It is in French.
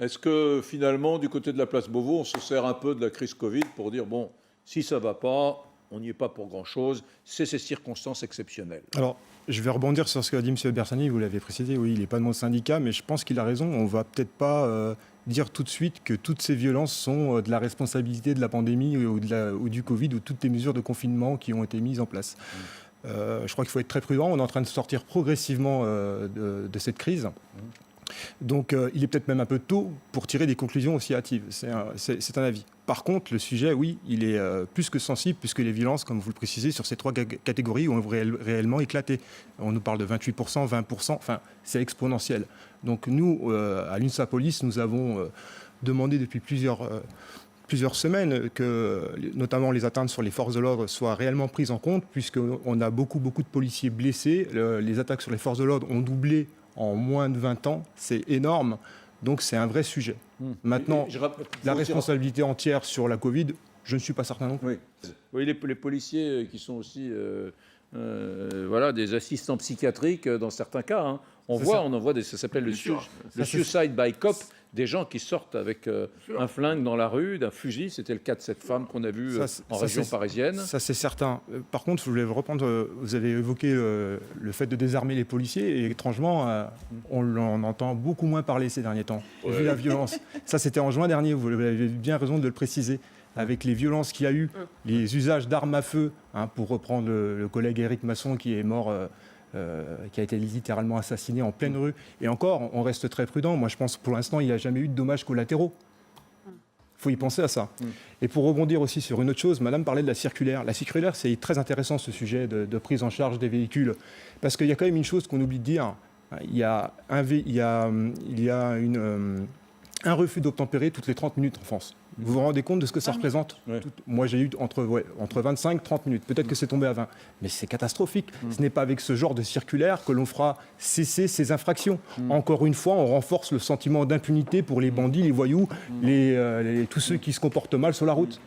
Est-ce que finalement, du côté de la place Beauvau, on se sert un peu de la crise Covid pour dire, bon, si ça ne va pas, on n'y est pas pour grand-chose, c'est ces circonstances exceptionnelles? Alors, je vais rebondir sur ce qu'a dit M. Bersani, vous l'avez précisé, oui, il n'est pas de mon syndicat, mais je pense qu'il a raison. On ne va peut-être pas dire tout de suite que toutes ces violences sont de la responsabilité de la pandémie ou du Covid ou toutes les mesures de confinement qui ont été mises en place. Je crois qu'il faut être très prudent. On est en train de sortir progressivement de cette crise. Donc, il est peut-être même un peu tôt pour tirer des conclusions aussi hâtives. C'est un avis. Par contre, le sujet, oui, il est plus que sensible, puisque les violences, comme vous le précisez, sur ces trois catégories ont réellement éclaté. On nous parle de 28%, 20%, enfin, c'est exponentiel. Donc, nous, à l'UNSA Police, nous avons demandé depuis plusieurs semaines que, notamment les atteintes sur les forces de l'ordre, soient réellement prises en compte, puisqu'on a beaucoup de policiers blessés. Les attaques sur les forces de l'ordre ont doublé en moins de 20 ans, c'est énorme, donc c'est un vrai sujet. Maintenant, la responsabilité entière sur la Covid, je ne suis pas certain non plus. Oui, les policiers qui sont aussi voilà, des assistants psychiatriques dans certains cas. Hein. On en voit ça s'appelle le suicide by cop, des gens qui sortent avec un flingue dans la rue, d'un fusil. C'était le cas de cette femme qu'on a vue en région parisienne. Ça, c'est certain. Par contre, je voulais vous reprendre, vous avez évoqué le fait de désarmer les policiers, et étrangement, on en entend beaucoup moins parler ces derniers temps, vu la violence. Ça, c'était en juin dernier, vous avez bien raison de le préciser. Avec les violences qu'il y a eu, les usages d'armes à feu, pour reprendre le collègue Éric Masson qui est mort, qui a été littéralement assassiné en pleine rue. Et encore, on reste très prudent. Moi, je pense que pour l'instant, il n'y a jamais eu de dommages collatéraux. Il faut y penser à ça. Et pour rebondir aussi sur une autre chose, Madame parlait de la circulaire. La circulaire, c'est très intéressant, ce sujet de prise en charge des véhicules. Parce qu'il y a quand même une chose qu'on oublie de dire. Il y a un refus d'obtempérer toutes les 30 minutes en France. Vous vous rendez compte de ce que ça représente? Moi, j'ai eu entre 25 et 30 minutes. Peut-être que c'est tombé à 20. Mais c'est catastrophique. Ce n'est pas avec ce genre de circulaire que l'on fera cesser ces infractions. Encore une fois, on renforce le sentiment d'impunité pour les bandits, les voyous, tous ceux qui se comportent mal sur la route.